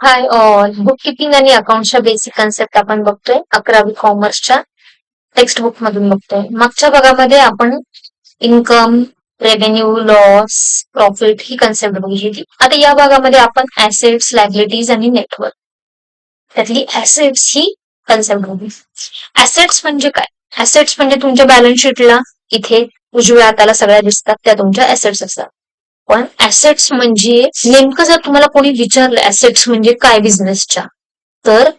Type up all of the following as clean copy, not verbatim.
Hi all, book keeping आणि अकाउंटच्या basic concept आपण बघतोय 11वी कॉमर्सच्या टेक्स्ट बुक मधून बघतोय. मागच्या भागामध्ये आपण इन्कम, रेव्हेन्यू, लॉस, प्रॉफिट ही कन्सेप्ट बघितली होती. आता या भागामध्ये आपण ऍसेट्स, लायबिलिटीज आणि नेटवर्क त्यातली ऍसेट्स ही कन्सेप्ट बघू. ऍसेट्स म्हणजे काय? ऍसेट्स म्हणजे तुमच्या बॅलन्स शीटला इथे उजव्या हाताला सगळ्या दिसतात त्या तुमच्या ऍसेट्स असतात. पण ऍसेट्स म्हणजे नेमकं जर तुम्हाला कोणी विचारलं ऍसेट्स म्हणजे काय बिझनेसच्या, तर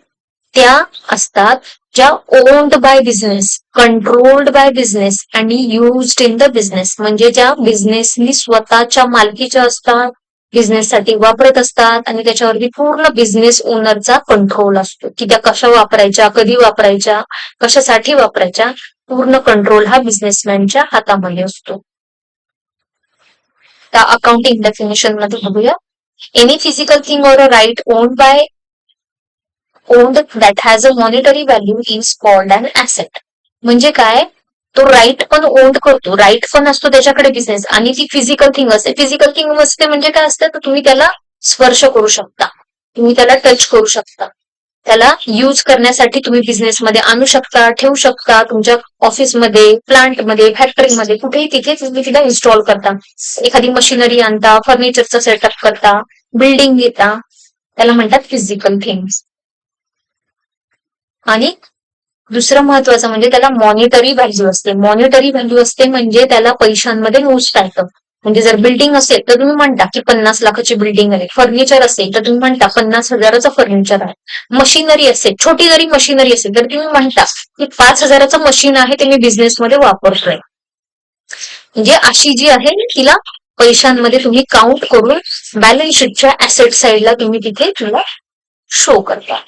त्या असतात ज्या owned by business, controlled by business आणि युज्ड इन द बिझनेस, म्हणजे ज्या बिझनेसनी स्वतःच्या मालकीच्या असतात, बिझनेससाठी वापरत असतात आणि त्याच्यावरती पूर्ण बिझनेस ओनरचा कंट्रोल असतो की त्या कशा वापरायच्या, कधी वापरायच्या, कशासाठी वापरायच्या. पूर्ण कंट्रोल हा बिझनेसमॅनच्या हातामध्ये असतो. त्या अकाउंटिंग डेफिनेशन मध्ये बघूया. Any physical thing or a right owned that has a monetary value is called an asset. म्हणजे काय? तो राईट पण ओन्ड करतो, राईट पण असतो त्याच्याकडे बिझनेस, आणि ती फिजिकल थिंग असते. फिजिकल थिंग असते म्हणजे काय असतं, तर तुम्ही त्याला स्पर्श करू शकता, तुम्ही त्याला टच करू शकता, त्याला यूज करण्यासाठी तुम्ही बिझनेसमध्ये आणू शकता, ठेवू शकता, तुमच्या ऑफिसमध्ये, प्लांटमध्ये, फॅक्टरीमध्ये, कुठेही तिथे तुम्ही तिला इन्स्टॉल करता. एखादी मशिनरी आणता, फर्निचरचा सेटअप करता, बिल्डिंग घेता, त्याला म्हणतात फिजिकल थिंग्स. आणि दुसरं महत्वाचं म्हणजे त्याला मॉनिटरी व्हॅल्यू असते. मॉनिटरी व्हॅल्यू असते म्हणजे त्याला पैशांमध्ये मोजता येतं. म्हणजे जर बिल्डिंग असेल तर तुम्ही म्हणता की 50 लाखाची बिल्डिंग आहे. फर्निचर असेल तर तुम्ही म्हणता 50,000चं फर्निचर आहे. मशिनरी असेल, छोटी जरी मशिनरी असेल तर तुम्ही म्हणता की 5,000चं मशीन आहे, ते मी बिझनेसमध्ये वापरतोय. म्हणजे अशी जी आहे तिला पैशांमध्ये तुम्ही काउंट करून बॅलन्स शीटच्या ऍसेट साइडला तुम्ही तिथे तुला शो करता.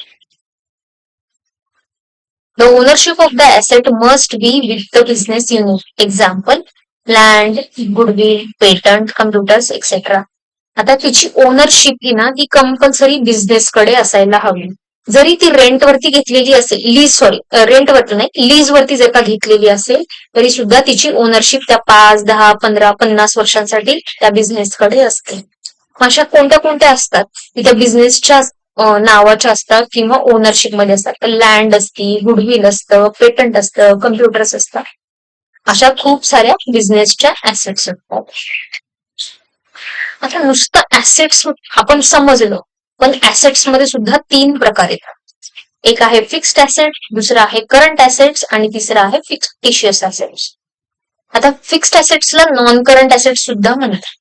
The ownership of the asset must be with the business unit. Example, land, goodwill, patent, computers, etc. आता तिची ओनरशिप ही ना ती कंपल्सरी बिझनेसकडे असायला हवी. जरी ती रेंटवरती घेतलेली असेल, रेंटवरती नाही, लीज वरती जर का घेतलेली असेल, तरी सुद्धा तिची ओनरशिप त्या 5, 10, 15, 50 वर्षांसाठी त्या बिझनेसकडे असते. अशा कोणत्या कोणत्या असतात की त्या बिझनेसच्या नावाच्या असतात किंवा ओनरशिप मध्ये असतात. लँड असती, गुडविल असतं, पेटंट असतं, कम्प्युटर्स असतात. अशा खूप साऱ्या बिझनेसच्या ऍसेट्स असतात. आता नुसतं ऍसेट्स आपण समजलो, पण ऍसेट्स मध्ये सुद्धा 3 प्रकार येतात. एक आहे फिक्स्ड ऍसेट, दुसरं आहे करंट ऍसेट्स आणि तिसरं आहे फिक्टिशियस ऍसेट्स. आता फिक्स्ड ऍसेट्सला नॉन करंट ऍसेट्स सुद्धा म्हणतात.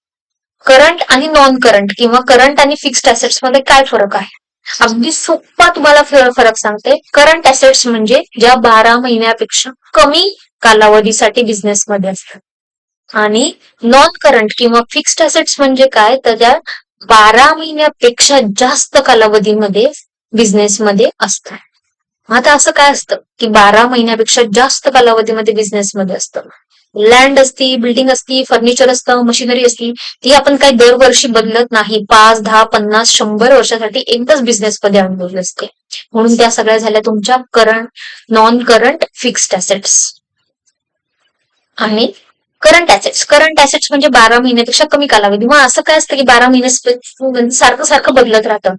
करंट आणि नॉन करंट किंवा करंट आणि फिक्स्ड ऍसेट्स मध्ये काय फरक आहे? अगदी सोपा तुम्हाला फरक सांगते. करंट ऍसेट्स म्हणजे ज्या 12 महिन्यापेक्षा कमी कालावधीसाठी बिझनेसमध्ये असतात, आणि नॉन करंट किंवा फिक्स्ड ऍसेट्स म्हणजे काय, तर त्या 12 महिन्यापेक्षा जास्त कालावधीमध्ये बिझनेसमध्ये असतात. आता असं काय असतं की 12 महिन्यापेक्षा जास्त कालावधीमध्ये बिझनेसमध्ये असतं. लँड असती, बिल्डिंग असती, फर्निचर असतं, मशिनरी असती, ती आपण काही दरवर्षी बदलत नाही. 5, 10, 50, 100 वर्षासाठी एकदाच बिझनेसमध्ये अनुभवली असते. म्हणून त्या सगळ्या झाल्या तुमच्या current, non current, fixed assets. आणि करंट ऍसेट्स म्हणजे 12 महिन्यापेक्षा कमी कालावधी. मग असं काय असतं की 12 महिने सारखं सारखं बदलत राहतं.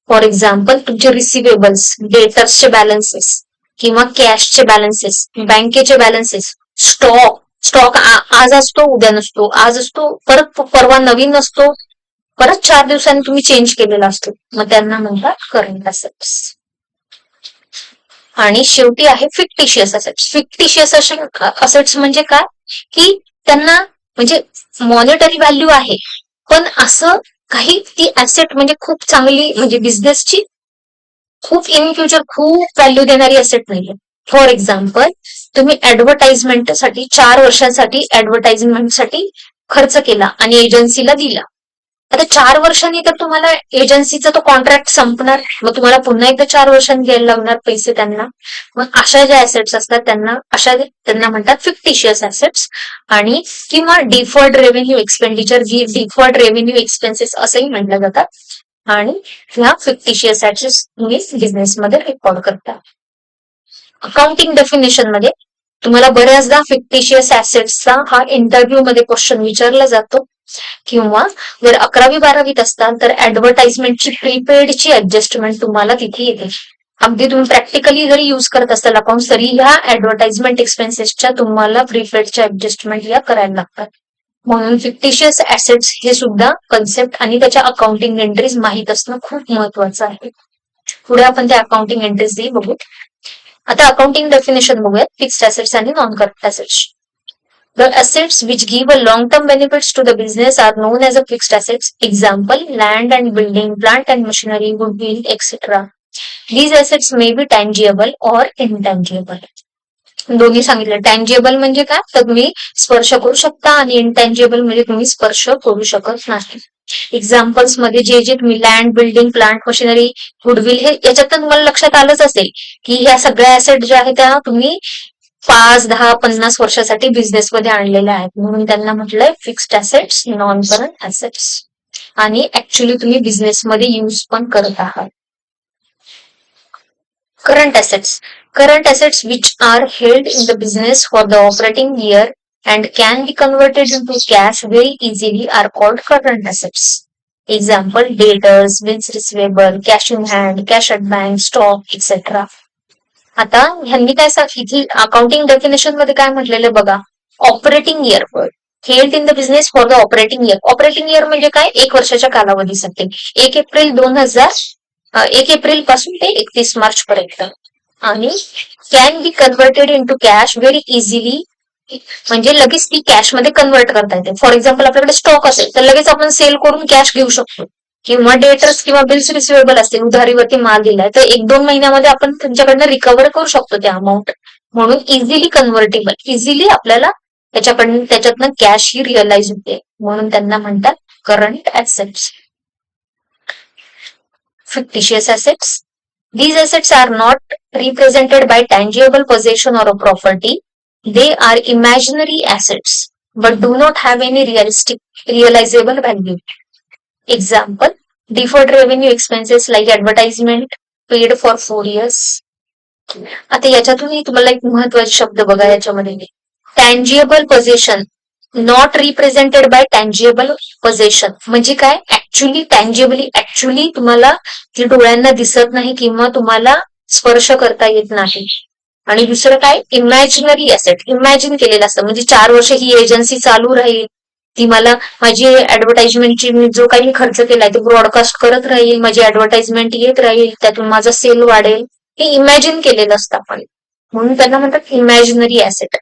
फॉर एक्झाम्पल, तुमचे रिसिव्हेबल्स, डेटर्सचे बॅलन्सेस किंवा कॅशचे बॅलन्सेस, बँकेचे बॅलन्सेस, स्टॉक आज असतो, उद्या नसतो, आज असतो, परत परवा नवीन असतो, परत 4 दिवसांनी तुम्ही चेंज केलेला असतो. मग त्यांना म्हणतात करंट ऍसेट्स. आणि शेवटी आहे फिक्टिशियस असेट्स. फिक्टिशियस असेट्स म्हणजे काय, की त्यांना म्हणजे मॉनिटरी व्हॅल्यू आहे, पण असं काही ती ऍसेट म्हणजे खूप चांगली, म्हणजे बिझनेसची खूप इन फ्युचर खूप व्हॅल्यू देणारी असेट नाहीये. फॉर एक्झाम्पल, तुम्ही ऍडव्हर्टाइजमेंटसाठी 4 वर्षांसाठी ऍडव्हर्टाइजमेंटसाठी खर्च केला आणि एजन्सीला दिला. आता 4 वर्षांनी तर तुम्हाला एजन्सीचा तो कॉन्ट्रॅक्ट संपणार, मग तुम्हाला पुन्हा एकदा 4 वर्षांनी द्यायला लागणार पैसे त्यांना. मग अशा ज्या ऍसेट्स असतात त्यांना म्हणतात फिक्टिशियस ऍसेट्स, आणि किंवा deferred revenue expenditure, deferred revenue expenses असंही म्हटलं जातात. आणि ह्या फिक्टिशियस ऍसेट्स तुम्ही बिझनेसमध्ये रेकॉर्ड करता. अकाउंटिंग डेफिनेशन मध्ये तुम्हाला बऱ्याचदा फिक्टिशियस ऍसेट्सचा हा इंटरव्ह्यू मध्ये क्वेश्चन विचारला जातो. किंवा जर 11वी-12वीत असताल तर ऍडव्हर्टाइजमेंटची प्रीपेडची ऍडजस्टमेंट तुम्हाला तिथे येते. अगदी तुम्ही प्रॅक्टिकली जरी युज करत असाल अकाउंट तरी ह्या ऍडव्हर्टाइजमेंट एक्सपेन्सेसच्या तुम्हाला प्रीपेडच्या ऍडजस्टमेंट या करायला लागतात. म्हणून फिक्टिशियस ऍसेट्स हे सुद्धा कन्सेप्ट आणि त्याच्या अकाउंटिंग एंट्रीज माहीत असणं खूप महत्वाचं आहे. पुढे आपण त्या अकाउंटिंग एंट्रीज बघू. आता अकाउंटिंग डेफिनेशन बघूयात फिक्स्ड ऍसेट्स आणि non current assets. The assets which give a long-term benefits to the business are known as a fixed assets. Example, land and building, plant and machinery, goodwill, etc. These assets may be tangible or intangible. दोन्ही सांगितलं. Tangible म्हणजे काय, तर तुम्ही स्पर्श करू शकता आणि इनटँजिबल म्हणजे तुम्ही स्पर्श करू शकत नाही. एक्झाम्पल्स मध्ये जे जे तुम्ही land, building, plant, machinery, goodwill हे याच्यात तुम्हाला लक्षात आलंच असेल की ह्या सगळ्या ऍसेट ज्या आहेत त्या तुम्ही 5, 10, 50 वर्षासाठी बिझनेसमध्ये आणलेल्या आहेत, म्हणून त्यांना म्हटलंय fixed assets, non current assets. आणि ऍक्च्युली तुम्ही बिझनेसमध्ये यूज पण करत आहात. Current assets. Current assets which are held in the business for the operating year and can be converted into cash very easily are called current assets. Example, debtors, bills receivable, cash in hand, cash at bank, stock, etc. आता ह्यांनी काय इथे accounting definition मध्ये काय म्हटलेलं बघा, operating year held in the business for the operating year. Operating year म्हणजे काय, 1 वर्षाच्या कालावधीसाठी 1 एप्रिल पासून ते 31 मार्च पर्यंत. आणि can be converted into cash very easily, म्हणजे लगेच ती कॅश मध्ये कन्व्हर्ट करता येते. फॉर एक्झाम्पल आपल्याकडे स्टॉक असेल तर लगेच आपण सेल करून कॅश घेऊ शकतो. किंवा डेटर्स किंवा बिल्स रिसिवेबल असतील, उधारीवरती माल दिलाय तर 1-2 महिन्यामध्ये आपण त्यांच्याकडनं रिकव्हर करू शकतो त्या अमाऊंट. म्हणून इझिली कन्व्हर्टेबल, इझिली आपल्याला त्याच्यातनं कॅश ही रिअलाइज होते, म्हणून त्यांना म्हणतात current assets. Fictitious assets. These assets are not represented by tangible possession or a property. They are imaginary assets but do not have any realizable value. Example, deferred revenue expenses like advertisement paid for 4 years. आता याच्यातूनही तुम्हाला एक महत्वाचे शब्द बघा याच्यामध्ये, tangible possession not represented by tangible possession म्हणजे काय, actually तुम्हाला ती डोळ्यांना दिसत नाही किंवा तुम्हाला स्पर्श करता येत नाही. आणि दुसरं काय, इमॅजिनरी असेट, इमॅजिन केलेलं असतं, म्हणजे 4 वर्ष ही एजन्सी चालू राहील, ती मला माझी ऍडव्हर्टाइजमेंटची मी जो काही खर्च केलाय तो ब्रॉडकास्ट करत राहील, माझी ऍडव्हर्टाइजमेंट येत राहील, त्यातून माझा सेल वाढेल, हे इमॅजिन केलेलं असतं आपण, म्हणून त्यांना म्हणतात imaginary asset.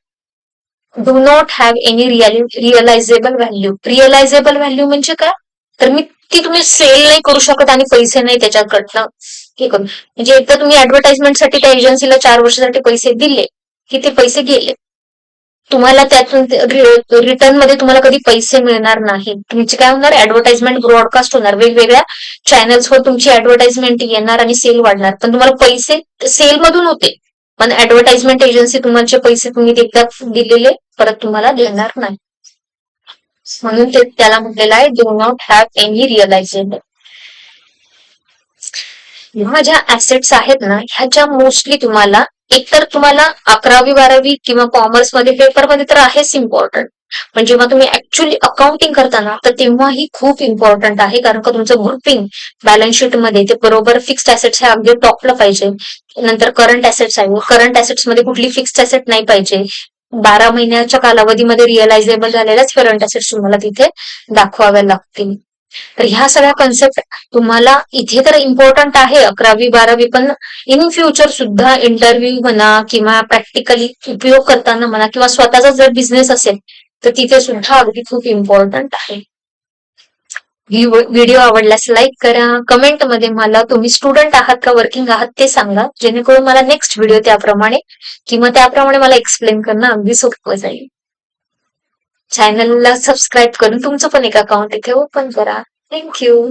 Do not have any realisable value. Realisable value म्हणजे काय, तर ती तुम्ही सेल नाही करू शकत आणि पैसे नाही त्याच्याकडनं हे करून, म्हणजे एकदा तुम्ही ऍडव्हर्टाइजमेंटसाठी त्या एजन्सीला 4 वर्षासाठी पैसे दिले की ते पैसे गेले, तुम्हाला त्यातून रिटर्न मध्ये तुम्हाला कधी पैसे मिळणार नाही. तुमचे काय होणार, ऍडव्हर्टाइजमेंट ब्रॉडकास्ट होणार, वेगवेगळ्या चॅनल्सवर तुमची ऍडव्हर्टाइजमेंट येणार आणि सेल वाढणार, पण तुम्हाला पैसे सेल मधून होते, पण ऍडव्हर्टाइजमेंट एजन्सी तुमचे पैसे तुम्ही एकदा दिलेले परत तुम्हाला देणार नाही. म्हणून ते त्याला म्हटलेलं आहे डू नॉट हॅव एनी रिअलायझेबल. ह्या ज्या ऍसेट्स आहेत ना, ह्याच्या मोस्टली तुम्हाला एकतर तुम्हाला 11वी-12वी किंवा कॉमर्स मध्ये पेपरमध्ये तर आहेच इम्पॉर्टंट, पण जेव्हा तुम्ही ऍक्च्युअली अकाउंटिंग करताना तर तेव्हाही खूप इम्पॉर्टंट आहे, कारण का तुमचं ग्रुपिंग बॅलन्स शीट मध्ये ते बरोबर फिक्स्ड ऍसेट्स हे अगदी टॉपला पाहिजे. नंतर करंट ऍसेट्स आहे, करंट ऍसेट्स मध्ये कुठली फिक्स्ड ऍसेट नाही पाहिजे. 12 महिन्याच्या कालावधीमध्ये रिअलायझेबल झालेल्याच करंट ऍसेट्स तुम्हाला तिथे दाखवाव्या लागतील. तर ह्या सगळ्या कन्सेप्ट तुम्हाला इथे तर इम्पॉर्टंट आहे 11वी-12वी, पण इन फ्युचर सुद्धा इंटरव्ह्यू म्हणा किंवा प्रॅक्टिकली उपयोग करताना म्हणा किंवा स्वतःचा जर बिझनेस असेल तर तिथे सुद्धा अगदी खूप इम्पॉर्टंट आहे. व्हिडिओ आवडल्यास लाईक करा, कमेंट मध्ये मला तुम्ही स्टुडंट आहात का वर्किंग आहात ते सांगा, जेणेकरून मला नेक्स्ट व्हिडिओ त्याप्रमाणे मला एक्सप्लेन करणं अगदी सोपं जाईल. चॅनलला सबस्क्राईब करून तुमचं पण एक अकाउंट इथे ओपन करा. थँक्यू.